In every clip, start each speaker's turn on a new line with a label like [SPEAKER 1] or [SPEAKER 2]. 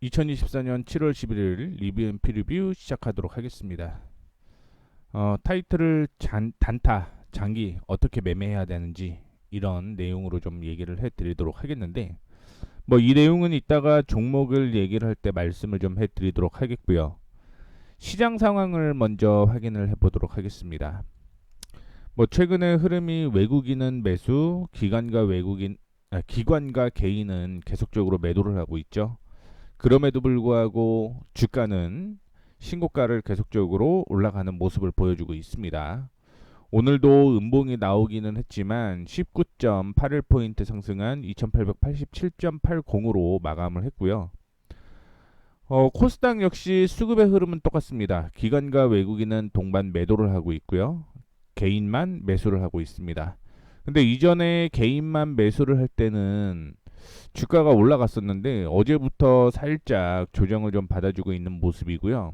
[SPEAKER 1] 2024년 7월 11일 리뷰 앤 피리뷰 시작하도록 하겠습니다. 타이틀을 단타, 장기 어떻게 매매해야 되는지 이런 내용으로 좀 얘기를 해드리도록 하겠는데, 뭐 이 내용은 이따가 종목을 얘기를 할 때 말씀을 좀 해드리도록 하겠고요. 시장 상황을 먼저 확인을 해보도록 하겠습니다. 뭐 최근의 흐름이 외국인은 매수, 기관과 개인은 계속적으로 매도를 하고 있죠. 그럼에도 불구하고 주가는 신고가를 계속적으로 올라가는 모습을 보여주고 있습니다. 오늘도 음봉이 나오기는 했지만 19.81포인트 상승한 2887.80으로 마감을 했고요. 코스닥 역시 수급의 흐름은 똑같습니다. 기관과 외국인은 동반 매도를 하고 있고요. 개인만 매수를 하고 있습니다. 근데 이전에 개인만 매수를 할 때는 주가가 올라갔었는데 어제부터 살짝 조정을 좀 받아주고 있는 모습이고요.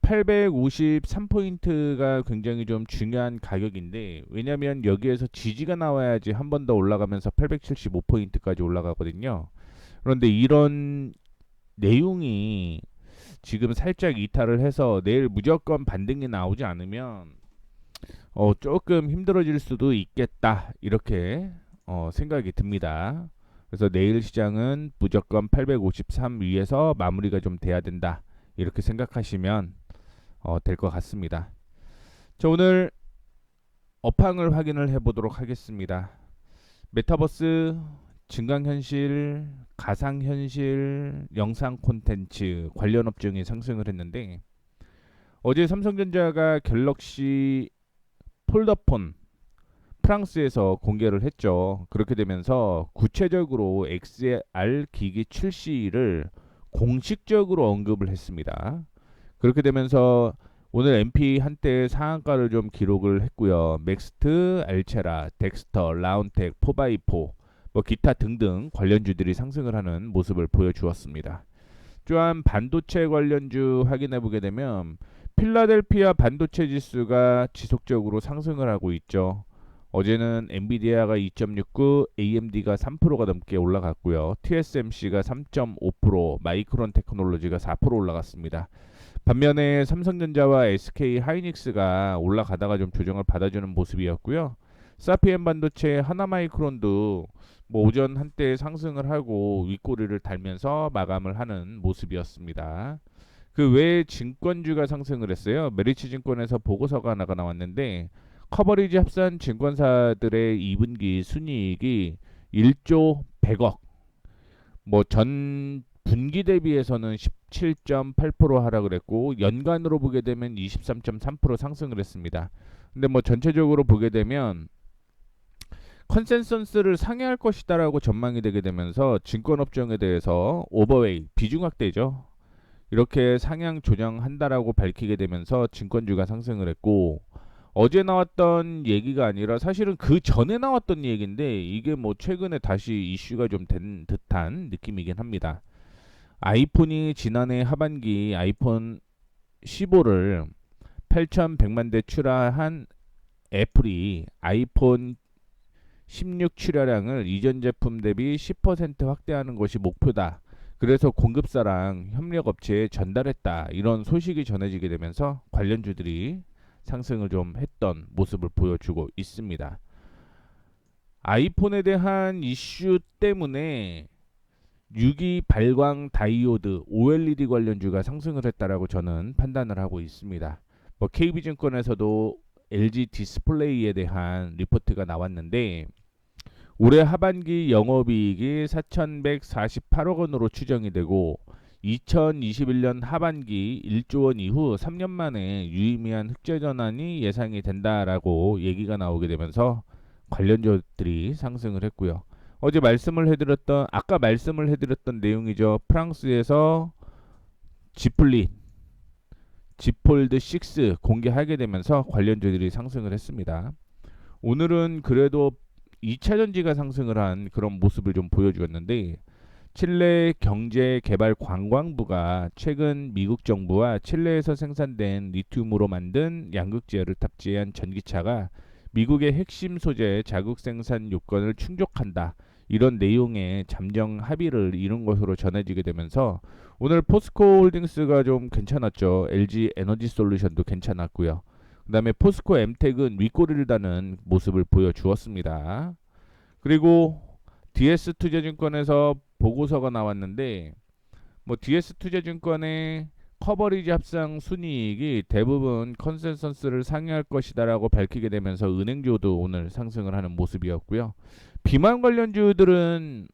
[SPEAKER 1] 853포인트가 굉장히 좀 중요한 가격인데, 왜냐면 여기에서 지지가 나와야지 한 번 더 올라가면서 875포인트까지 올라가거든요. 그런데 이런 내용이 지금 살짝 이탈을 해서 내일 무조건 반등이 나오지 않으면 조금 힘들어질 수도 있겠다, 이렇게 생각이 듭니다. 그래서 내일 시장은 무조건 853 위에서 마무리가 좀 돼야 된다, 이렇게 생각하시면 될 것 같습니다. 자, 오늘 업황을 확인을 해보도록 하겠습니다. 메타버스, 증강현실, 가상현실, 영상 콘텐츠 관련 업종이 상승을 했는데, 어제 삼성전자가 갤럭시 폴더폰 프랑스에서 공개를 했죠. 그렇게 되면서 구체적으로 XR 기기 출시를 공식적으로 언급을 했습니다. 그렇게 되면서 오늘 MP 한때 상한가를 좀 기록을 했고요. 맥스트, 알체라, 덱스터, 라운텍, 4x4 뭐 기타 등등 관련주들이 상승을 하는 모습을 보여주었습니다. 또한 반도체 관련주 확인해 보게 되면 필라델피아 반도체 지수가 지속적으로 상승을 하고 있죠. 어제는 엔비디아가 2.69, AMD가 3%가 넘게 올라갔고요. TSMC가 3.5%, 마이크론 테크놀로지가 4% 올라갔습니다. 반면에 삼성전자와 SK 하이닉스가 올라가다가 좀 조정을 받아주는 모습이었고요. 사피엔 반도체, 하나마이크론도 뭐 오전 한때 상승을 하고 윗꼬리를 달면서 마감을 하는 모습이었습니다. 그 외에 증권주가 상승을 했어요. 메리츠 증권에서 보고서가 하나가 나왔는데, 커버리지 합산 증권사들의 2분기 순이익이 1조 100억, 뭐 전 분기 대비해서는 17.8% 하락을 했고, 연간으로 보게 되면 23.3% 상승을 했습니다. 근데 뭐 전체적으로 보게 되면 컨센서스를 상회할 것이다라고 전망이 되게 되면서 증권업종에 대해서 오버웨이, 비중 확대죠. 이렇게 상향 조정한다라고 밝히게 되면서 증권주가 상승을 했고, 어제 나왔던 얘기가 아니라 사실은 그 전에 나왔던 얘기인데 이게 뭐 최근에 다시 이슈가 좀 된 듯한 느낌이긴 합니다. 아이폰이 지난해 하반기 아이폰 15를 8,100만 대 출하한 애플이 아이폰 16 출하량을 이전 제품 대비 10% 확대하는 것이 목표다. 그래서 공급사랑 협력업체에 전달했다, 이런 소식이 전해지게 되면서 관련주들이 상승을 좀 했던 모습을 보여주고 있습니다. 아이폰에 대한 이슈 때문에 유기 발광 다이오드 OLED 관련주가 상승을 했다라고 저는 판단을 하고 있습니다. 뭐 KB증권에서도 LG 디스플레이에 대한 리포트가 나왔는데, 올해 하반기 영업이익이 4,148억 원으로 추정이 되고 2021년 하반기 1조 원 이후 3년 만에 유의미한 흑자 전환이 예상이 된다라고 얘기가 나오게 되면서 관련주들이 상승을 했고요. 아까 말씀을 해드렸던 내용이죠. 프랑스에서 지폴드 6 공개하게 되면서 관련주들이 상승을 했습니다. 오늘은 그래도 2차 전지가 상승을 한 그런 모습을 좀 보여주었는데, 칠레 경제개발관광부가 최근 미국 정부와 칠레에서 생산된 리튬으로 만든 양극재를 탑재한 전기차가 미국의 핵심 소재 자국 생산 요건을 충족한다, 이런 내용의 잠정 합의를 이룬 것으로 전해지게 되면서 오늘 포스코홀딩스가 좀 괜찮았죠. LG 에너지 솔루션도 괜찮았고요. 그 다음에 포스코 엠텍은 윗꼬리를 다는 모습을 보여주었습니다. 그리고 DS투자증권에서 보고서가 나왔는데 뭐 DS투자증권의 커버리지 합상 순이익이 대부분 컨센서스를 상회할 것이다라고 밝히게 되면서 은행주도 오늘 상승을 하는 모습이었고요. 비만 관련주들은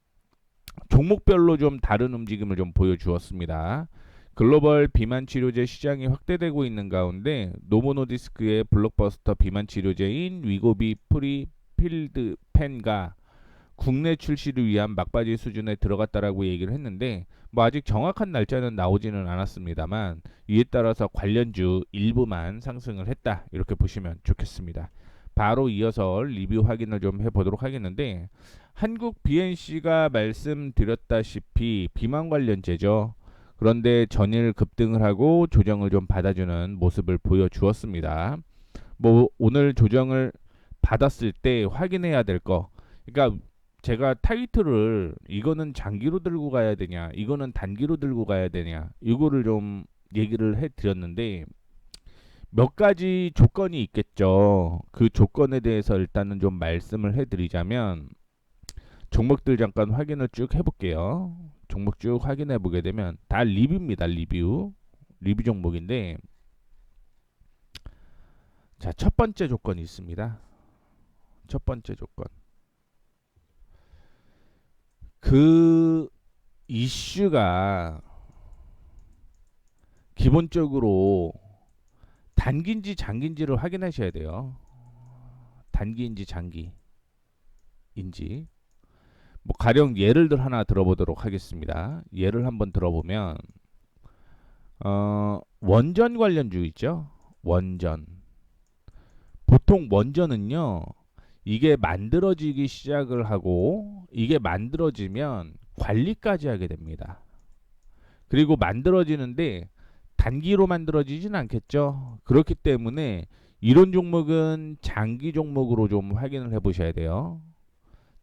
[SPEAKER 1] 종목별로 좀 다른 움직임을 좀 보여주었습니다. 글로벌 비만 치료제 시장이 확대되고 있는 가운데 노보노디스크의 블록버스터 비만 치료제인 위고비 프리필드 펜가 국내 출시를 위한 막바지 수준에 들어갔다라고 얘기를 했는데 뭐 아직 정확한 날짜는 나오지는 않았습니다만 이에 따라서 관련주 일부만 상승을 했다 이렇게 보시면 좋겠습니다. 바로 이어서 리뷰 확인을 좀 해보도록 하겠는데 한국 BNC가 말씀드렸다시피 비만 관련제죠. 그런데 전일 급등을 하고 조정을 좀 받아주는 모습을 보여주었습니다. 뭐 오늘 조정을 받았을 때 확인해야 될 거, 그러니까 제가 타이틀을 이거는 장기로 들고 가야 되냐, 이거는 단기로 들고 가야 되냐, 이거를 좀 얘기를 해드렸는데 몇 가지 조건이 있겠죠. 그 조건에 대해서 일단은 좀 말씀을 해드리자면 종목들 잠깐 확인을 쭉 해볼게요. 종목 쭉 확인해 보게 되면 다 리뷰입니다. 리뷰 종목인데 자, 첫 번째 조건이 있습니다. 첫 번째 조건, 그 이슈가 기본적으로 단기인지 장기인지를 확인하셔야 돼요. 단기인지 장기인지. 뭐 가령 예를 들 하나 들어보도록 하겠습니다. 예를 한번 들어보면 원전 관련주 있죠. 원전. 보통 원전은요, 이게 만들어지기 시작을 하고 이게 만들어지면 관리까지 하게 됩니다. 그리고 만들어지는데 단기로 만들어지진 않겠죠. 그렇기 때문에 이런 종목은 장기 종목으로 좀 확인을 해 보셔야 돼요.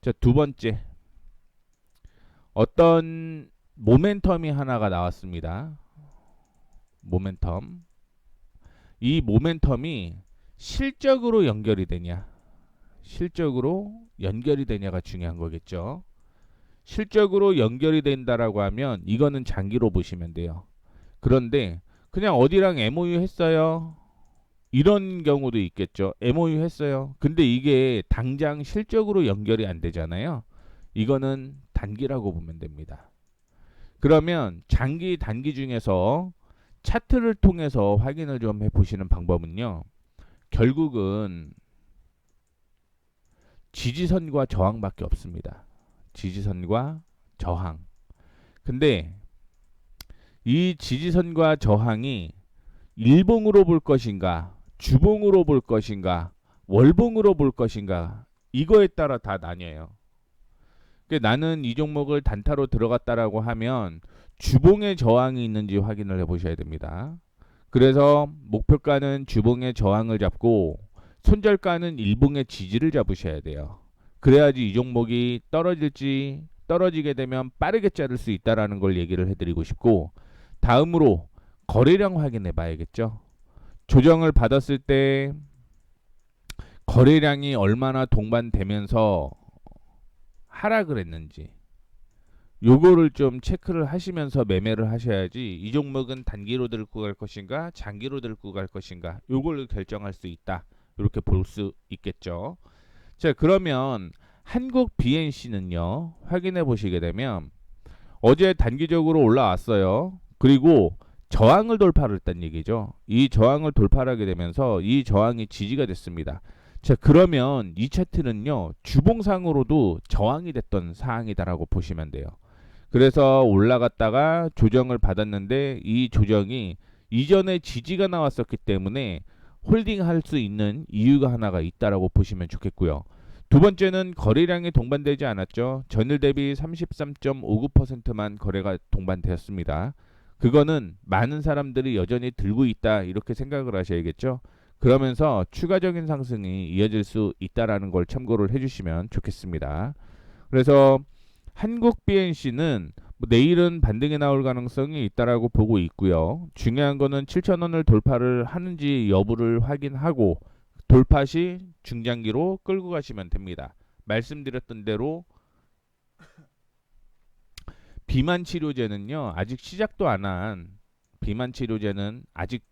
[SPEAKER 1] 자, 두 번째, 어떤 모멘텀이 하나가 나왔습니다. 모멘텀. 이 모멘텀이 실적으로 연결이 되냐, 실적으로 연결이 되냐가 중요한 거겠죠. 실적으로 연결이 된다라고 하면 이거는 장기로 보시면 돼요. 그런데 그냥 어디랑 MOU 했어요, 이런 경우도 있겠죠. MOU 했어요. 근데 이게 당장 실적으로 연결이 안 되잖아요. 이거는 단기라고 보면 됩니다. 그러면 장기, 단기 중에서 차트를 통해서 확인을 좀 해보시는 방법은요, 결국은 지지선과 저항밖에 없습니다. 지지선과 저항. 근데 이 지지선과 저항이 일봉으로 볼 것인가, 주봉으로 볼 것인가, 월봉으로 볼 것인가, 이거에 따라 다 나뉘어요. 나는 이 종목을 단타로 들어갔다라고 하면 주봉에 저항이 있는지 확인을 해 보셔야 됩니다. 그래서 목표가는 주봉의 저항을 잡고 손절가는 일봉의 지지를 잡으셔야 돼요. 그래야지 이 종목이 떨어지게 되면 빠르게 자를 수 있다라는 걸 얘기를 해드리고 싶고, 다음으로 거래량 확인해 봐야겠죠. 조정을 받았을 때 거래량이 얼마나 동반되면서 하락을 했는지, 요거를 좀 체크를 하시면서 매매를 하셔야지 이 종목은 단기로 들고 갈 것인가 장기로 들고 갈 것인가 요걸 결정할 수 있다, 이렇게 볼 수 있겠죠. 자, 그러면 한국 BNC는요, 확인해 보시게 되면 어제 단기적으로 올라왔어요. 그리고 저항을 돌파를 했다는 얘기죠. 이 저항을 돌파하게 되면서 이 저항이 지지가 됐습니다. 자, 그러면 이 차트는요, 주봉상으로도 저항이 됐던 사항이다라고 보시면 돼요. 그래서 올라갔다가 조정을 받았는데 이 조정이 이전에 지지가 나왔었기 때문에 홀딩할 수 있는 이유가 하나가 있다라고 보시면 좋겠고요. 두 번째는 거래량이 동반되지 않았죠. 전일 대비 33.59%만 거래가 동반되었습니다. 그거는 많은 사람들이 여전히 들고 있다, 이렇게 생각을 하셔야겠죠. 그러면서 추가적인 상승이 이어질 수 있다라는 걸 참고를 해주시면 좋겠습니다. 그래서 한국 BNC는 뭐 내일은 반등이 나올 가능성이 있다라고 보고 있고요. 중요한 거는 7,000원을 돌파를 하는지 여부를 확인하고 돌파 시 중장기로 끌고 가시면 됩니다. 말씀드렸던 대로 비만 치료제는요. 아직 시작도 안 한 비만 치료제는 아직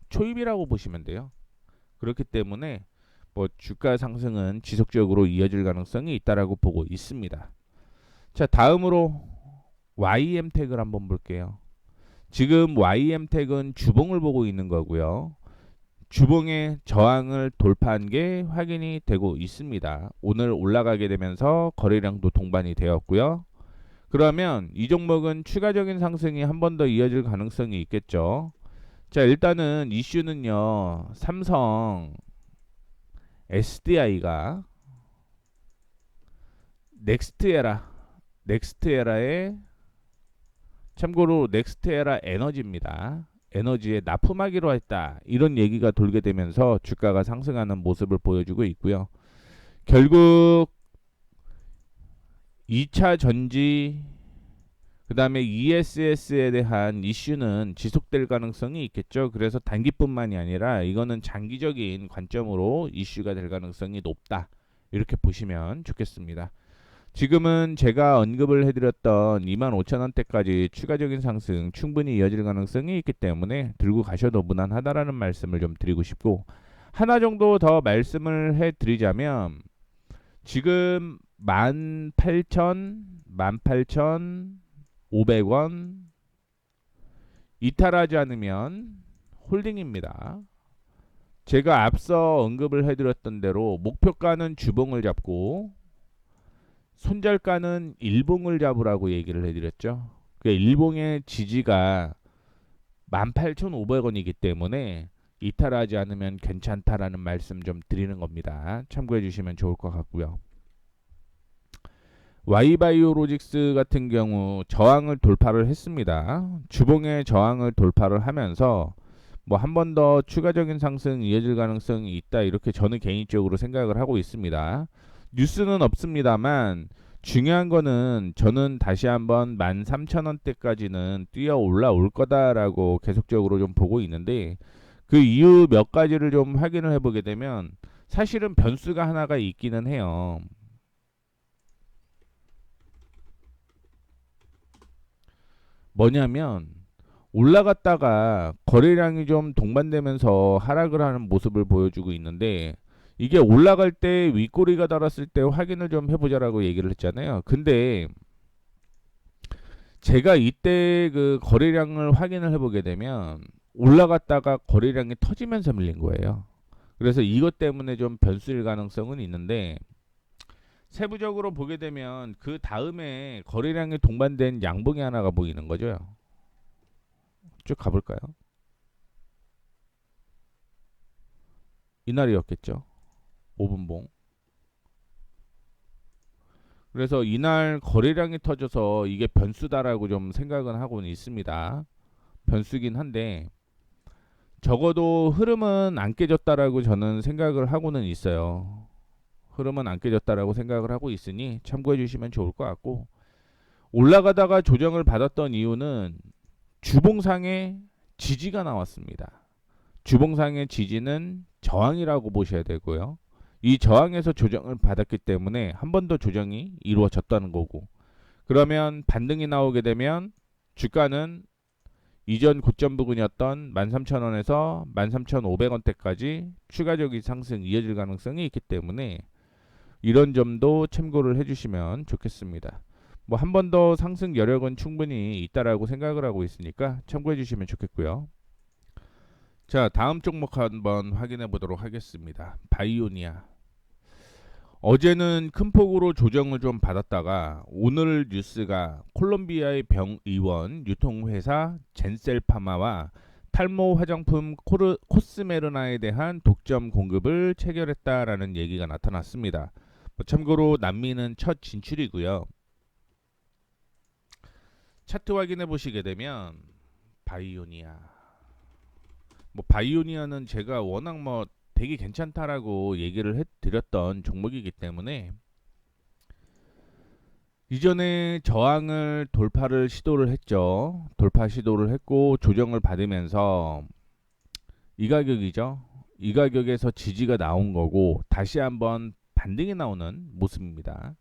[SPEAKER 1] 초입이라고 보시면 돼요. 그렇기 때문에 뭐 주가 상승은 지속적으로 이어질 가능성이 있다라고 보고 있습니다. 자, 다음으로 YM택을 한번 볼게요. 지금 YM택은 주봉을 보고 있는 거고요. 주봉의 저항을 돌파한 게 확인이 되고 있습니다. 오늘 올라가게 되면서 거래량도 동반이 되었고요. 그러면 이 종목은 추가적인 상승이 한 번 더 이어질 가능성이 있겠죠. 자, 일단은 이슈는요. 삼성 SDI가 넥스트에라의 참고로 넥스트에라 에너지입니다. 에너지에 납품하기로 했다. 이런 얘기가 돌게 되면서 주가가 상승하는 모습을 보여주고 있고요. 결국 2차 전지 그 다음에 ESS에 대한 이슈는 지속될 가능성이 있겠죠. 그래서 단기뿐만이 아니라 이거는 장기적인 관점으로 이슈가 될 가능성이 높다. 이렇게 보시면 좋겠습니다. 지금은 제가 언급을 해드렸던 25,000원대까지 추가적인 상승 충분히 이어질 가능성이 있기 때문에 들고 가셔도 무난하다라는 말씀을 좀 드리고 싶고, 하나 정도 더 말씀을 해드리자면 지금 18,500원 이탈하지 않으면 홀딩입니다. 제가 앞서 언급을 해드렸던 대로 목표가는 주봉을 잡고 손절가는 일봉을 잡으라고 얘기를 해드렸죠. 그 일봉의 지지가 18,500원이기 때문에 이탈하지 않으면 괜찮다라는 말씀 좀 드리는 겁니다. 참고해 주시면 좋을 것 같고요. Y바이오로직스 같은 경우 저항을 돌파를 했습니다. 주봉의 저항을 돌파를 하면서 뭐 한 번 더 추가적인 상승 이어질 가능성이 있다, 이렇게 저는 개인적으로 생각을 하고 있습니다. 뉴스는 없습니다만 중요한 거는 저는 다시 한번 13,000원대까지는 뛰어 올라올 거다라고 계속적으로 좀 보고 있는데, 그 이유 몇 가지를 좀 확인을 해보게 되면 사실은 변수가 하나가 있기는 해요. 뭐냐면 올라갔다가 거래량이 좀 동반되면서 하락을 하는 모습을 보여주고 있는데, 이게 올라갈 때 윗꼬리가 달았을 때 확인을 좀 해보자라고 얘기를 했잖아요. 근데 제가 이때 그 거래량을 확인을 해보게 되면 올라갔다가 거래량이 터지면서 밀린 거예요. 그래서 이것 때문에 좀 변수일 가능성은 있는데, 세부적으로 보게 되면 그 다음에 거래량이 동반된 양봉이 하나가 보이는 거죠. 쭉 가볼까요? 이날이었겠죠. 5분봉. 그래서 이날 거래량이 터져서 이게 변수다라고 좀 생각은 하고는 있습니다. 변수긴 한데 적어도 흐름은 안 깨졌다라고 저는 생각을 하고는 있어요. 흐름은 안 깨졌다라고 생각을 하고 있으니 참고해 주시면 좋을 것 같고, 올라가다가 조정을 받았던 이유는 주봉상의 지지가 나왔습니다. 주봉상의 지지는 저항이라고 보셔야 되고요. 이 저항에서 조정을 받았기 때문에 한 번 더 조정이 이루어졌다는 거고, 그러면 반등이 나오게 되면 주가는 이전 고점 부근이었던 13,000원에서 13,500원대까지 추가적인 상승 이어질 가능성이 있기 때문에 이런 점도 참고를 해주시면 좋겠습니다. 뭐 한 번 더 상승 여력은 충분히 있다라고 생각을 하고 있으니까 참고해 주시면 좋겠고요. 자, 다음 종목 한번 확인해 보도록 하겠습니다. 바이오니아. 어제는 큰 폭으로 조정을 좀 받았다가 오늘 뉴스가 콜롬비아의 병의원 유통회사 젠셀파마와 탈모 화장품 코스메르나에 대한 독점 공급을 체결했다라는 얘기가 나타났습니다. 참고로 남미는 첫 진출이고요. 차트 확인해 보시게 되면 바이오니아, 뭐 바이오니아는 제가 워낙 뭐 되게 괜찮다라고 얘기를 해드렸던 종목이기 때문에 이전에 저항을 돌파를 시도를 했죠. 돌파 시도를 했고 조정을 받으면서 이 가격이죠. 이 가격에서 지지가 나온 거고 다시 한번 반등이 나오는 모습입니다.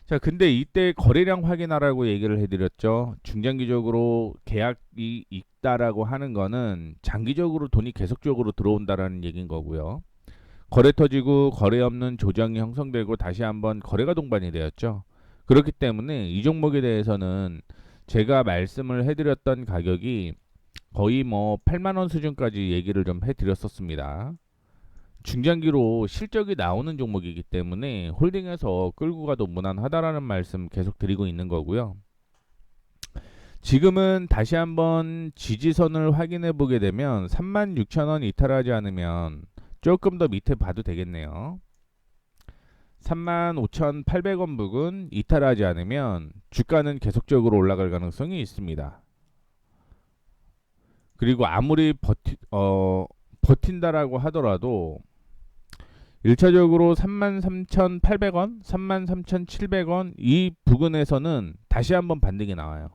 [SPEAKER 1] 자, 근데 이때 거래량 확인하라고 얘기를 해드렸죠. 중장기적으로 계약이 있다라고 하는 거는 장기적으로 돈이 계속적으로 들어온다라는 얘기인 거고요. 거래 터지고 거래 없는 조정이 형성되고 다시 한번 거래가 동반이 되었죠. 그렇기 때문에 이 종목에 대해서는 제가 말씀을 해드렸던 가격이 거의 뭐 8만 원 수준까지 얘기를 좀 해드렸었습니다. 중장기로 실적이 나오는 종목이기 때문에 홀딩해서 끌고 가도 무난하다라는 말씀 계속 드리고 있는 거고요. 지금은 다시 한번 지지선을 확인해 보게 되면 36,000원 이탈하지 않으면 조금 더 밑에 봐도 되겠네요. 35,800원 부근 이탈하지 않으면 주가는 계속적으로 올라갈 가능성이 있습니다. 그리고 아무리 버틴다라고 하더라도 1차적으로 33,800원, 33,700원 이 부근에서는 다시 한번 반등이 나와요.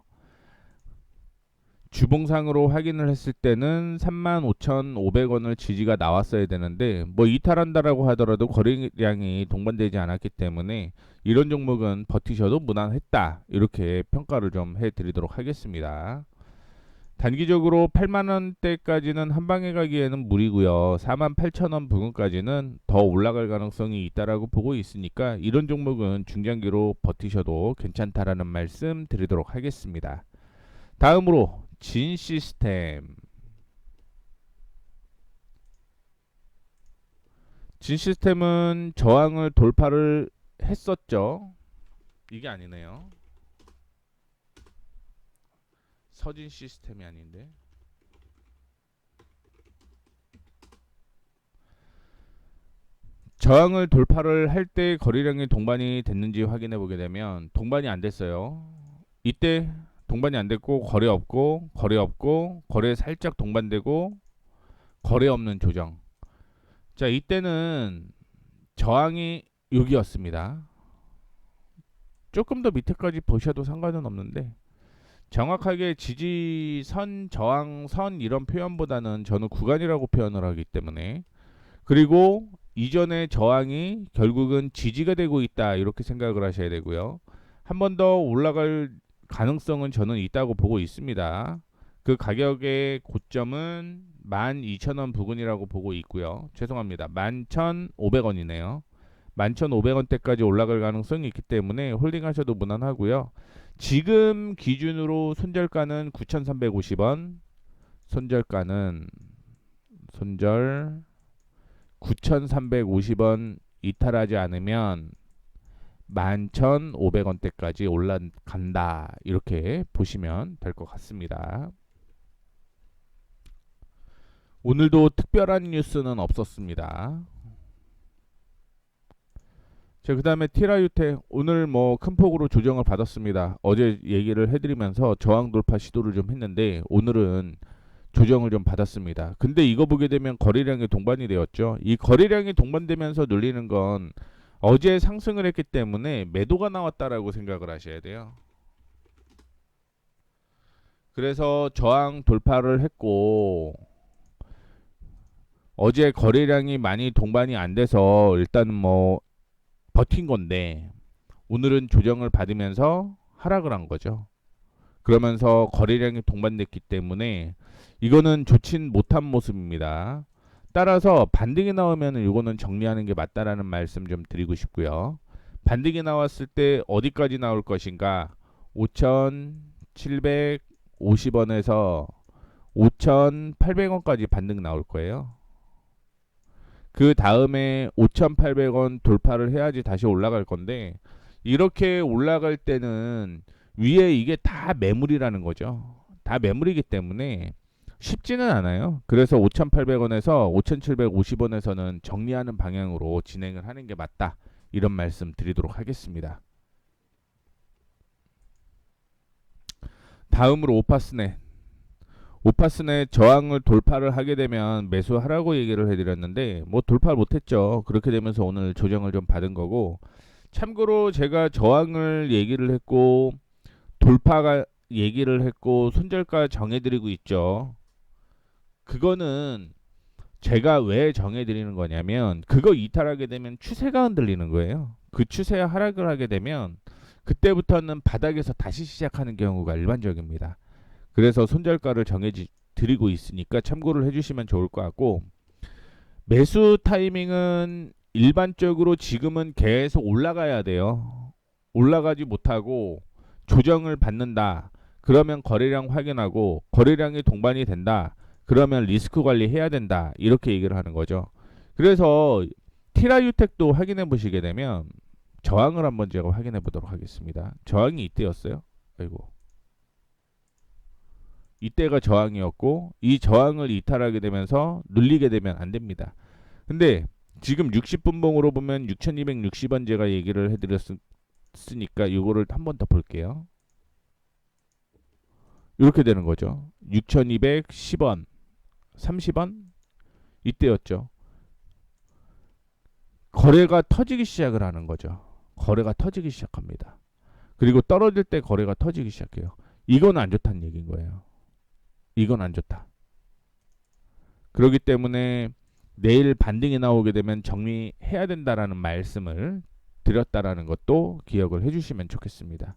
[SPEAKER 1] 주봉상으로 확인을 했을 때는 35,500원을 지지가 나왔어야 되는데 뭐 이탈한다라고 하더라도 거래량이 동반되지 않았기 때문에 이런 종목은 버티셔도 무난했다. 이렇게 평가를 좀 해드리도록 하겠습니다. 단기적으로 8만원대까지는 한방에 가기에는 무리고요. 48,000원 부근까지는 더 올라갈 가능성이 있다라고 보고 있으니까 이런 종목은 중장기로 버티셔도 괜찮다라는 말씀 드리도록 하겠습니다. 다음으로 진시스템. 진시스템은 저항을 돌파를 했었죠. 이게 아니네요. 서진 시스템이 아닌데. 저항을 돌파를 할 때 거래량이 동반이 됐는지 확인해 보게 되면 동반이 안 됐어요. 이때 동반이 안 됐고 거래 없고 거래 없고 거래 살짝 동반되고 거래 없는 조정. 자, 이때는 저항이 여기였습니다. 조금 더 밑에까지 보셔도 상관은 없는데 정확하게 지지선, 저항선 이런 표현보다는 저는 구간이라고 표현을 하기 때문에 그리고 이전의 저항이 결국은 지지가 되고 있다 이렇게 생각을 하셔야 되고요. 한 번 더 올라갈 가능성은 저는 있다고 보고 있습니다. 그 가격의 고점은 12,000원 부근이라고 보고 있고요. 죄송합니다. 11,500원이네요. 11,500원대까지 올라갈 가능성이 있기 때문에 홀딩하셔도 무난하고요. 지금 기준으로 손절가는 9,350원, 손절 9,350원 이탈하지 않으면 11,500원대까지 올라간다. 이렇게 보시면 될 것 같습니다. 오늘도 특별한 뉴스는 없었습니다. 자, 그 다음에 티라유텍 오늘 뭐 큰 폭으로 조정을 받았습니다. 어제 얘기를 해드리면서 저항 돌파 시도를 좀 했는데 오늘은 조정을 좀 받았습니다. 근데 이거 보게 되면 거래량이 동반이 되었죠. 이 거래량이 동반되면서 눌리는 건 어제 상승을 했기 때문에 매도가 나왔다라고 생각을 하셔야 돼요. 그래서 저항 돌파를 했고 어제 거래량이 많이 동반이 안 돼서 일단 뭐 버틴 건데 오늘은 조정을 받으면서 하락을 한 거죠. 그러면서 거래량이 동반됐기 때문에 이거는 좋진 못한 모습입니다. 따라서 반등이 나오면 이거는 정리하는 게 맞다라는 말씀 좀 드리고 싶고요. 반등이 나왔을 때 어디까지 나올 것인가? 5,750원에서 5,800원까지 반등 나올 거예요. 그 다음에 5,800원 돌파를 해야지 다시 올라갈 건데 이렇게 올라갈 때는 위에 이게 다 매물이라는 거죠. 다 매물이기 때문에 쉽지는 않아요. 그래서 5,800원에서 5,750원에서는 정리하는 방향으로 진행을 하는 게 맞다. 이런 말씀 드리도록 하겠습니다. 다음으로 오파스넷 저항을 돌파를 하게 되면 매수하라고 얘기를 해드렸는데 뭐 돌파를 못했죠. 그렇게 되면서 오늘 조정을 좀 받은 거고 참고로 제가 저항을 얘기를 했고 돌파가 얘기를 했고 손절가 정해드리고 있죠. 그거는 제가 왜 정해드리는 거냐면 그거 이탈하게 되면 추세가 흔들리는 거예요. 그 추세 하락을 하게 되면 그때부터는 바닥에서 다시 시작하는 경우가 일반적입니다. 그래서 손절가를 정해드리고 있으니까 참고를 해주시면 좋을 것 같고, 매수 타이밍은 일반적으로 지금은 계속 올라가야 돼요. 올라가지 못하고 조정을 받는다. 그러면 거래량 확인하고 거래량이 동반이 된다. 그러면 리스크 관리해야 된다. 이렇게 얘기를 하는 거죠. 그래서 티라유텍도 확인해 보시게 되면 저항을 한번 제가 확인해 보도록 하겠습니다. 저항이 이때였어요. 아이고. 이때가 저항이었고 이 저항을 이탈하게 되면서 눌리게 되면 안 됩니다. 근데 지금 60분봉으로 보면 6260원 제가 얘기를 해드렸으니까 이거를 한 번 더 볼게요. 이렇게 되는 거죠. 6210원 30원 이때였죠. 거래가 터지기 시작을 하는 거죠. 거래가 터지기 시작합니다. 그리고 떨어질 때 거래가 터지기 시작해요. 이건 안 좋다는 얘기인 거예요. 이건 안 좋다. 그렇기 때문에 내일 반등이 나오게 되면 정리해야 된다라는 말씀을 드렸다라는 것도 기억을 해주시면 좋겠습니다.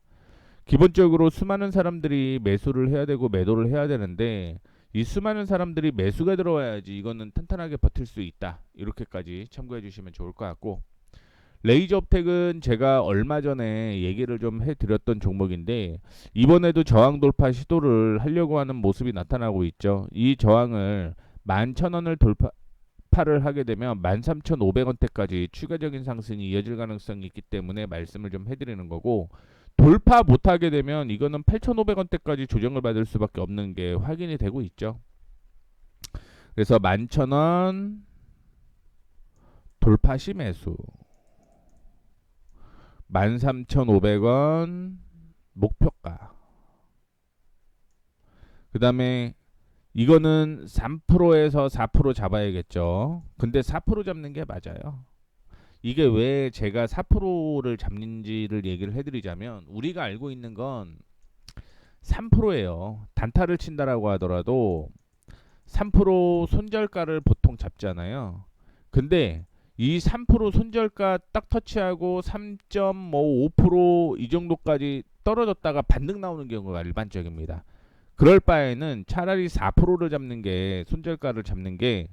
[SPEAKER 1] 기본적으로 수많은 사람들이 매수를 해야 되고 매도를 해야 되는데 이 수많은 사람들이 매수가 들어와야지 이거는 탄탄하게 버틸 수 있다. 이렇게까지 참고해 주시면 좋을 것 같고, 레이저업텍은 제가 얼마 전에 얘기를 좀 해드렸던 종목인데 이번에도 저항 돌파 시도를 하려고 하는 모습이 나타나고 있죠. 이 저항을 11,000원을 돌파를 하게 되면 13,500원대까지 추가적인 상승이 이어질 가능성이 있기 때문에 말씀을 좀 해드리는 거고, 돌파 못하게 되면 이거는 8,500원대까지 조정을 받을 수밖에 없는 게 확인이 되고 있죠. 그래서 11,000원 돌파 시 매수, 13,500원 목표가, 그 다음에 이거는 3%에서 4% 잡아야겠죠. 근데 4% 잡는 게 맞아요. 이게 왜 제가 4%를 잡는지를 얘기를 해드리자면, 우리가 알고 있는 건 3%예요. 단타를 친다라고 하더라도 3% 손절가를 보통 잡잖아요. 근데 이 3% 손절가 딱 터치하고 3.5% 이 정도까지 떨어졌다가 반등 나오는 경우가 일반적입니다. 그럴 바에는 차라리 4%를 잡는 게, 손절가를 잡는 게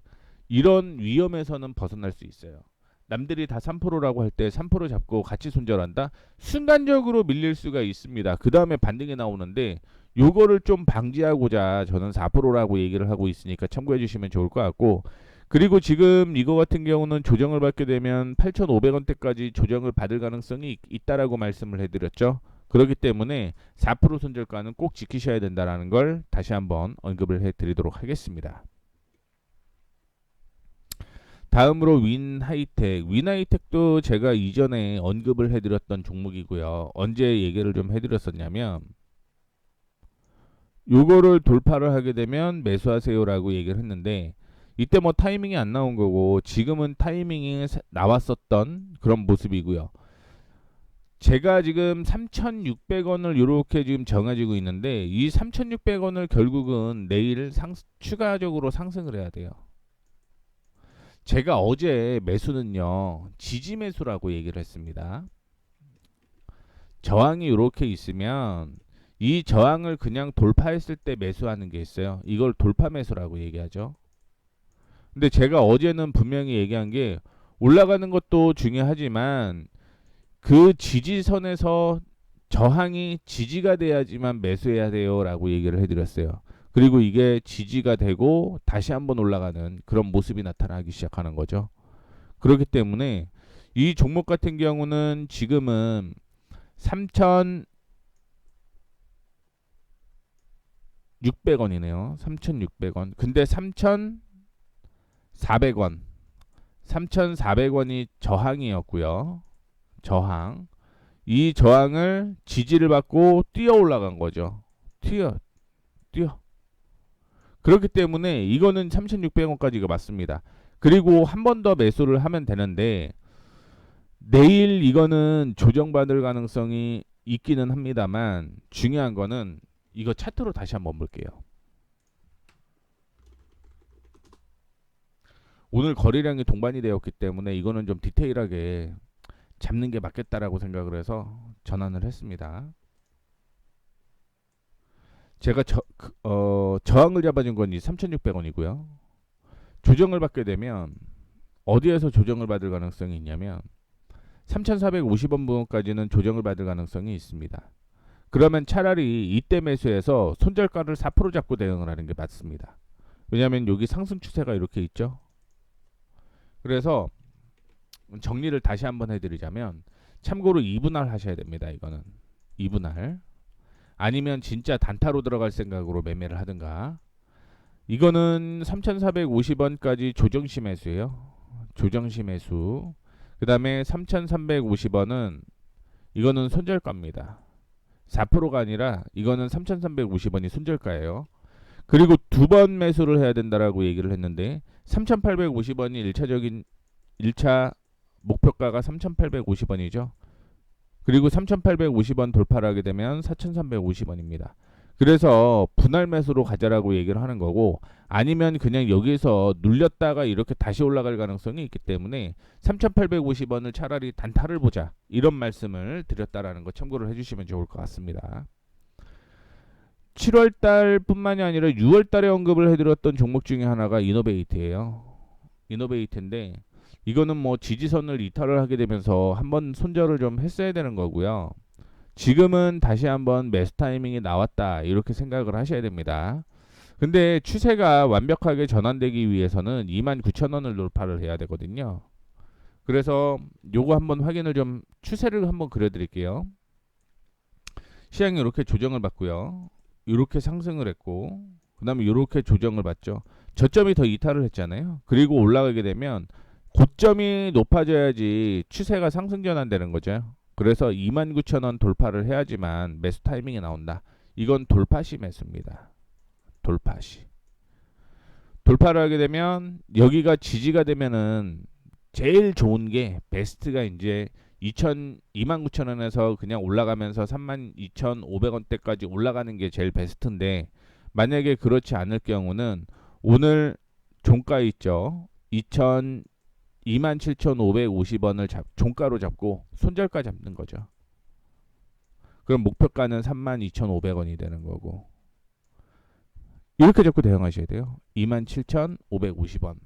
[SPEAKER 1] 이런 위험에서는 벗어날 수 있어요. 남들이 다 3%라고 할 때 3% 잡고 같이 손절한다? 순간적으로 밀릴 수가 있습니다. 그 다음에 반등이 나오는데 요거를 좀 방지하고자 저는 4%라고 얘기를 하고 있으니까 참고해 주시면 좋을 것 같고, 그리고 지금 이거 같은 경우는 조정을 받게 되면 8,500원대까지 조정을 받을 가능성이 있다라고 말씀을 해드렸죠. 그렇기 때문에 4% 손절가는 꼭 지키셔야 된다는 걸 다시 한번 언급을 해드리도록 하겠습니다. 다음으로 윈하이텍. 윈하이텍도 제가 이전에 언급을 해드렸던 종목이고요. 언제 얘기를 좀 해드렸었냐면, 요거를 돌파를 하게 되면 매수하세요라고 얘기를 했는데 이때 뭐 타이밍이 안 나온 거고 지금은 타이밍이 나왔었던 그런 모습이고요. 제가 지금 3,600원을 이렇게 지금 정해지고 있는데 이 3,600원을 결국은 내일 추가적으로 상승을 해야 돼요. 제가 어제 매수는요, 지지 매수라고 얘기를 했습니다. 저항이 이렇게 있으면 이 저항을 그냥 돌파했을 때 매수하는 게 있어요. 이걸 돌파 매수라고 얘기하죠. 근데 제가 어제는 분명히 얘기한 게, 올라가는 것도 중요하지만 그 지지선에서 저항이 지지가 돼야지만 매수해야 돼요 라고 얘기를 해드렸어요. 그리고 이게 지지가 되고 다시 한번 올라가는 그런 모습이 나타나기 시작하는 거죠. 그렇기 때문에 이 종목 같은 경우는 지금은 3,600원이네요. 3,600원. 근데 3,400원. 3,400원이 저항이었고요. 저항. 이 저항을 지지를 받고 뛰어 올라간 거죠. 뛰어. 그렇기 때문에 이거는 3,600원까지가 맞습니다. 그리고 한 번 더 매수를 하면 되는데 내일 이거는 조정받을 가능성이 있기는 합니다만 중요한 거는 이거 차트로 다시 한번 볼게요. 오늘 거래량이 동반이 되었기 때문에 이거는 좀 디테일하게 잡는 게 맞겠다라고 생각을 해서 전환을 했습니다. 제가 저항을 잡아준 건 이 3,600원이고요. 조정을 받게 되면 어디에서 조정을 받을 가능성이 있냐면 3,450원 부분까지는 조정을 받을 가능성이 있습니다. 그러면 차라리 이때 매수해서 손절가를 4% 잡고 대응을 하는 게 맞습니다. 왜냐하면 여기 상승 추세가 이렇게 있죠. 그래서 정리를 다시 한번 해드리자면 참고로 2분할 하셔야 됩니다. 이거는 2분할 아니면 진짜 단타로 들어갈 생각으로 매매를 하든가. 이거는 3,450원까지 조정시 매수예요. 조정시 매수. 그 다음에 3,350원은 이거는 손절가입니다. 4%가 아니라 이거는 3,350원이 손절가예요. 그리고 두 번 매수를 해야 된다라고 얘기를 했는데 3,850원이 1차 목표가가 3,850원이죠. 그리고 3,850원 돌파를 하게 되면 4,350원입니다. 그래서 분할 매수로 가자라고 얘기를 하는 거고 아니면 그냥 여기서 눌렸다가 이렇게 다시 올라갈 가능성이 있기 때문에 3,850원을 차라리 단타를 보자 이런 말씀을 드렸다라는 거 참고를 해주시면 좋을 것 같습니다. 7월달 뿐만이 아니라 6월달에 언급을 해드렸던 종목 중에 하나가 이노베이트예요. 이노베이트인데 이거는 뭐 지지선을 이탈을 하게 되면서 한번 손절을 좀 했어야 되는 거고요. 지금은 다시 한번 매수 타이밍이 나왔다 이렇게 생각을 하셔야 됩니다. 근데 추세가 완벽하게 전환되기 위해서는 29,000원을 돌파를 해야 되거든요. 그래서 요거 한번 확인을 좀 추세를 한번 그려드릴게요. 시장이 이렇게 조정을 받고요. 이렇게 상승을 했고 그 다음에 이렇게 조정을 받죠. 저점이 더 이탈을 했잖아요. 그리고 올라가게 되면 고점이 높아져야지 추세가 상승 전환되는 거죠. 그래서 29,000원 돌파를 해야지만 매수 타이밍이 나온다. 이건 돌파시 매수입니다. 돌파시. 돌파를 하게 되면 여기가 지지가 되면은 제일 좋은 게 베스트가 이제 29,000원에서 그냥 올라가면서 32,500원대까지 올라가는 게 제일 베스트인데 만약에 그렇지 않을 경우는 오늘 종가 있죠. 27,550원을 종가로 잡고 손절가 잡는 거죠. 그럼 목표가는 32,500원이 되는 거고 이렇게 잡고 대응하셔야 돼요. 27,550원.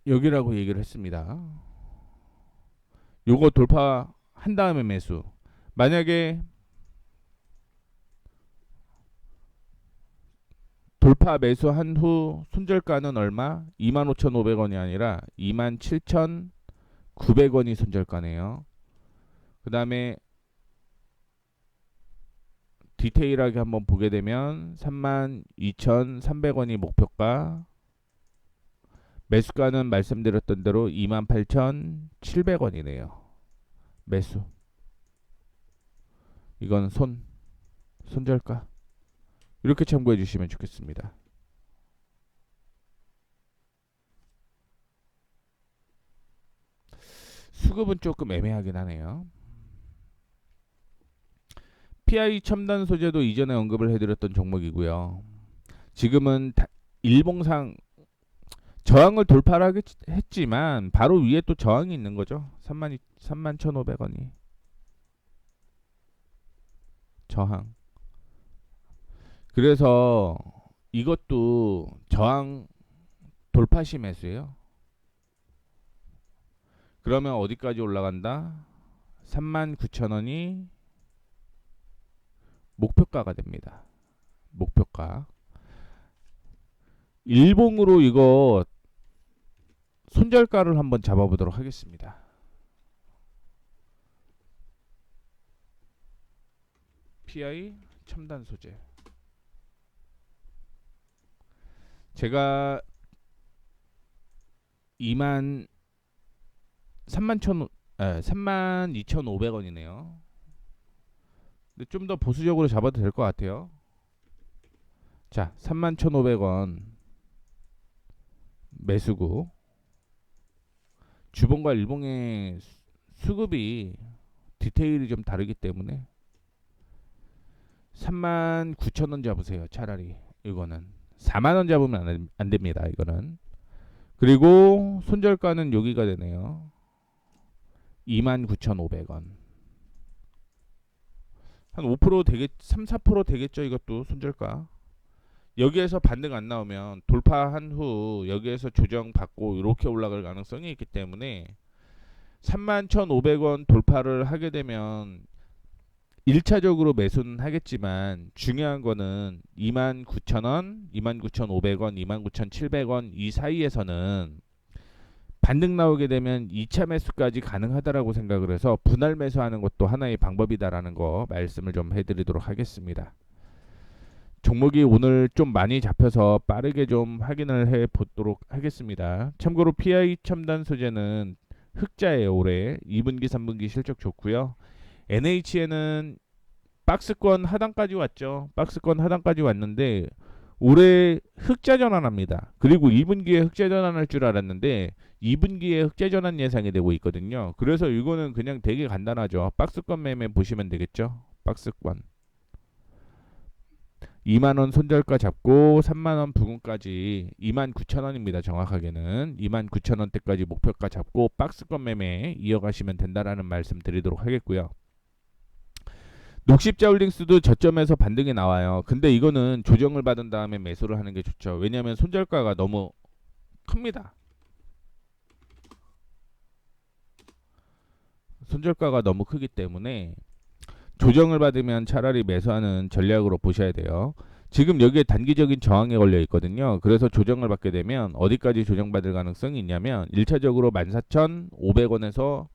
[SPEAKER 1] 여기라고 얘기를 했습니다. 요거 돌파한 다음에 매수. 만약에 돌파 매수한 후 손절가는 얼마? 25,500원이 아니라 27,900원이 손절가네요. 그 다음에 디테일하게 한번 보게 되면 32,300원이 목표가, 매수가는 말씀드렸던 대로 28,700원이네요. 매수. 이건 손절가. 이렇게 참고해 주시면 좋겠습니다. 수급은 조금 애매하긴 하네요. PI 첨단 소재도 이전에 언급을 해드렸던 종목이고요. 지금은 일봉상 저항을 돌파를 했지만 바로 위에 또 저항이 있는 거죠. 31,500원이 저항. 그래서 이것도 저항 돌파시 매수예요. 그러면 어디까지 올라간다? 39,000원이 목표가가 됩니다. 목표가. 일봉으로 이거 손절가를 한번 잡아보도록 하겠습니다. PI 첨단 소재. 제가 32,500원이네요. 근데 좀 더 보수적으로 잡아도 될 것 같아요. 자, 31,500원 매수구. 주봉과 일봉의 수급이 디테일이 좀 다르기 때문에 39,000원 잡으세요. 차라리 이거는 4만원 잡으면 안 됩니다. 이거는. 그리고 손절가는 여기가 되네요. 29,500원. 한 5% 되겠, 3, 4% 되겠죠. 이것도 손절가. 여기에서 반등 안 나오면 돌파한 후 여기에서 조정받고 이렇게 올라갈 가능성이 있기 때문에 31,500원 돌파를 하게 되면 1차적으로 매수는 하겠지만 중요한 거는 29,000원, 29,500원, 29,700원 이 사이에서는 반등 나오게 되면 2차 매수까지 가능하다라고 생각을 해서 분할 매수하는 것도 하나의 방법이다라는 거 말씀을 좀 해드리도록 하겠습니다. 종목이 오늘 좀 많이 잡혀서 빠르게 좀 확인을 해 보도록 하겠습니다. 참고로 PI 첨단 소재는 흑자예요. 올해 2분기 3분기 실적 좋고요. NH에는 박스권 하단까지 왔죠. 박스권 하단까지 왔는데 올해 흑자 전환합니다. 그리고 2분기에 흑자 전환할 줄 알았는데 2분기에 흑자 전환 예상이 되고 있거든요. 그래서 이거는 그냥 되게 간단하죠. 박스권 매매 보시면 되겠죠. 박스권 2만원 손절가 잡고 3만원 부근까지 29,000원입니다. 정확하게는 29,000원대까지 목표가 잡고 박스권 매매 이어가시면 된다라는 말씀 드리도록 하겠고요. 녹십자 홀딩스도 저점에서 반등이 나와요. 근데 이거는 조정을 받은 다음에 매수를 하는 게 좋죠. 왜냐하면 손절가가 너무 큽니다. 손절가가 너무 크기 때문에 조정을 받으면 차라리 매수하는 전략으로 보셔야 돼요. 지금 여기에 단기적인 저항에 걸려 있거든요. 그래서 조정을 받게 되면 어디까지 조정받을 가능성이 있냐면 1차적으로 14,500원에서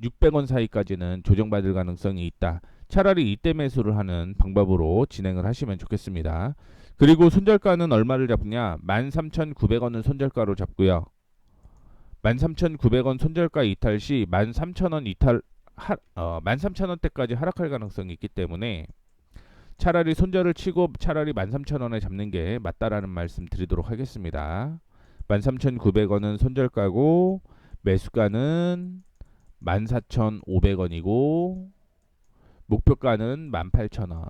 [SPEAKER 1] 600원 사이까지는 조정받을 가능성이 있다. 차라리 이때 매수를 하는 방법으로 진행을 하시면 좋겠습니다. 그리고 손절가는 얼마를 잡냐? 13,900원을 손절가로 잡고요. 13,900원 손절가 이탈 시 13,000원 이탈 13,000원대까지 하락할 가능성이 있기 때문에 차라리 손절을 치고 차라리 13,000원에 잡는 게 맞다라는 말씀 드리도록 하겠습니다. 13,900원은 손절가고 매수가는 14,500원이고 목표가는 18,000원.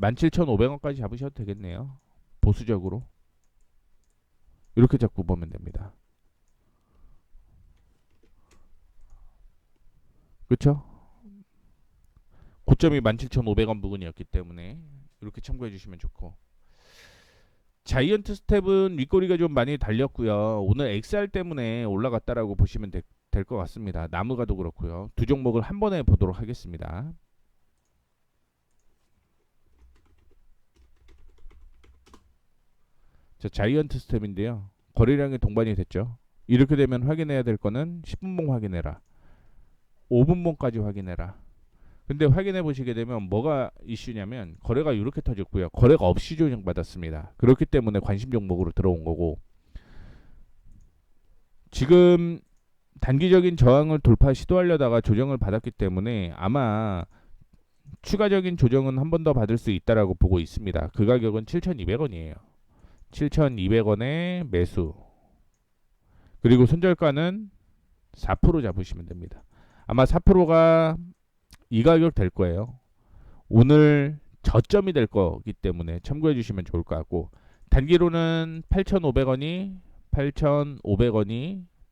[SPEAKER 1] 17,500원까지 잡으셔도 되겠네요. 보수적으로. 이렇게 잡고 보면 됩니다. 그렇죠? 고점이 17,500원 부근이었기 때문에 이렇게 참고해 주시면 좋고. 자이언트 스텝은 윗꼬리가 좀 많이 달렸고요. 오늘 XR 때문에 올라갔다라고 보시면 될 것 같습니다. 나무가도 그렇고요. 두 종목을 한 번에 보도록 하겠습니다. 자, 자이언트 스텝인데요. 거래량이 동반이 됐죠. 이렇게 되면 확인해야 될 거는 10분봉 확인해라. 5분봉까지 확인해라. 근데 확인해 보시게 되면 뭐가 이슈냐면 거래가 이렇게 터졌고요. 거래가 없이 조정받았습니다. 그렇기 때문에 관심 종목으로 들어온 거고 지금 단기적인 저항을 돌파 시도하려다가 조정을 받았기 때문에 아마 추가적인 조정은 한 번 더 받을 수 있다라고 보고 있습니다. 그 가격은 7,200원이에요. 7,200원에 매수. 그리고 손절가는 4% 잡으시면 됩니다. 아마 4%가 이 가격 될 거예요. 오늘 저점이 될 거기 때문에 참고해 주시면 좋을 것 같고 단기로는 8,500원이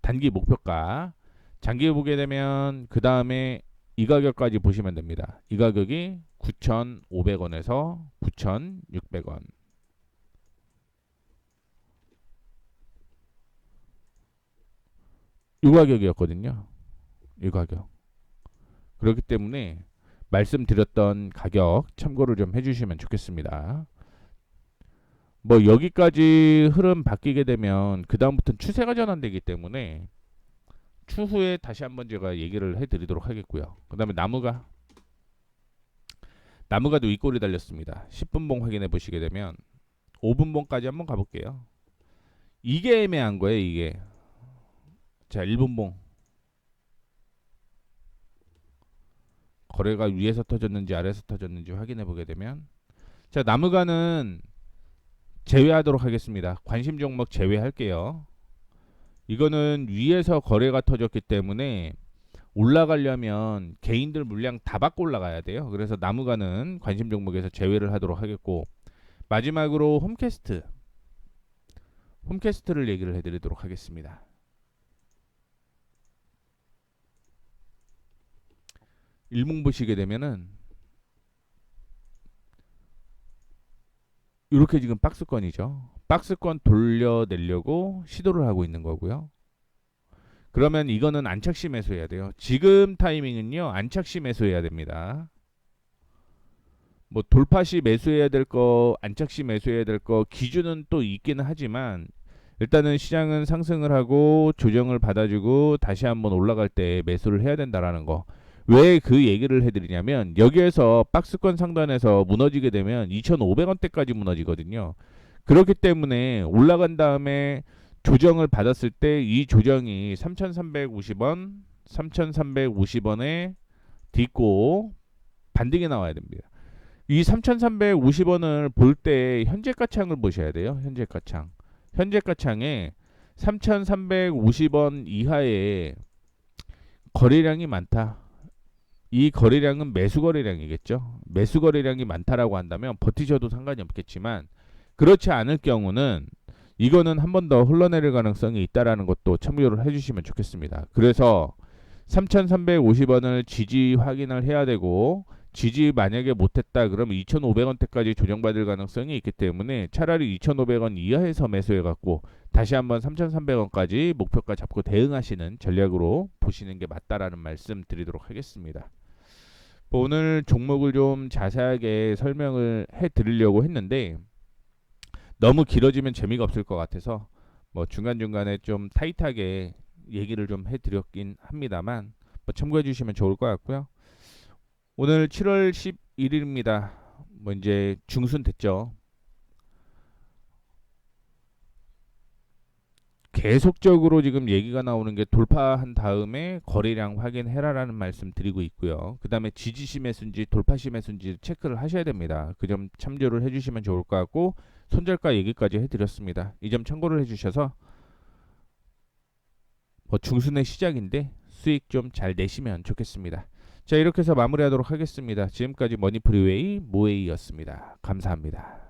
[SPEAKER 1] 단기 목표가. 장기 보게 되면 그 다음에 이 가격까지 보시면 됩니다. 이 가격이 9,500원에서 9,600원. 이 가격이었거든요. 이 가격. 그렇기 때문에 말씀드렸던 가격 참고를 좀 해주시면 좋겠습니다. 뭐 여기까지 흐름 바뀌게 되면 그 다음부터는 추세가 전환되기 때문에 추후에 다시 한번 제가 얘기를 해드리도록 하겠고요. 그 다음에 나무가도 윗골이 달렸습니다. 10분봉 확인해 보시게 되면 5분봉까지 한번 가볼게요. 이게 애매한 거예요. 이게. 자, 1분봉 거래가 위에서 터졌는지 아래에서 터졌는지 확인해 보게 되면, 자, 나무가는 제외하도록 하겠습니다. 관심 종목 제외할게요. 이거는 위에서 거래가 터졌기 때문에 올라가려면 개인들 물량 다 받고 올라가야 돼요. 그래서 나무가는 관심 종목에서 제외를 하도록 하겠고, 마지막으로 홈캐스트를 얘기를 해드리도록 하겠습니다. 일봉 보시게 되면은 이렇게 지금 박스권이죠. 박스권 돌려내려고 시도를 하고 있는 거고요. 그러면 이거는 안착시 매수해야 돼요. 지금 타이밍은요, 안착시 매수해야 됩니다. 뭐 돌파시 매수해야 될 거, 안착시 매수해야 될 거 기준은 또 있기는 하지만, 일단은 시장은 상승을 하고 조정을 받아주고 다시 한번 올라갈 때 매수를 해야 된다라는 거. 왜 그 얘기를 해드리냐면, 여기에서 박스권 상단에서 무너지게 되면 2,500원대까지 무너지거든요. 그렇기 때문에 올라간 다음에 조정을 받았을 때 이 조정이 3,350원, 3,350원에 딛고 반등이 나와야 됩니다. 이 3,350원을 볼 때 현재가창을 보셔야 돼요. 현재가창. 현재가창에 3,350원 이하의 거래량이 많다. 이 거래량은 매수 거래량이겠죠. 매수 거래량이 많다라고 한다면 버티셔도 상관이 없겠지만, 그렇지 않을 경우는 이거는 한 번 더 흘러내릴 가능성이 있다라는 것도 참고를 해주시면 좋겠습니다. 그래서 3,350원을 지지 확인을 해야 되고, 지지 만약에 못했다 그러면 2,500원대까지 조정받을 가능성이 있기 때문에 차라리 2,500원 이하에서 매수해갖고 다시 한번 3,300원까지 목표가 잡고 대응하시는 전략으로 보시는 게 맞다라는 말씀 드리도록 하겠습니다. 오늘 종목을 좀 자세하게 설명을 해드리려고 했는데 너무 길어지면 재미가 없을 것 같아서 뭐 중간중간에 좀 타이트하게 얘기를 좀 해드렸긴 합니다만, 뭐 참고해 주시면 좋을 것 같고요. 오늘 7월 11일입니다. 뭐 이제 중순 됐죠. 계속적으로 지금 얘기가 나오는 게 돌파한 다음에 거래량 확인해라라는 말씀 드리고 있고요. 그 다음에 지지시 매수인지 돌파시 매수인지 체크를 하셔야 됩니다. 그 점 참조를 해주시면 좋을 것 같고, 손절가 얘기까지 해드렸습니다. 이 점 참고를 해주셔서 뭐 중순의 시작인데 수익 좀 잘 내시면 좋겠습니다. 자, 이렇게 해서 마무리하도록 하겠습니다. 지금까지 머니프리웨이 모에이였습니다. 감사합니다.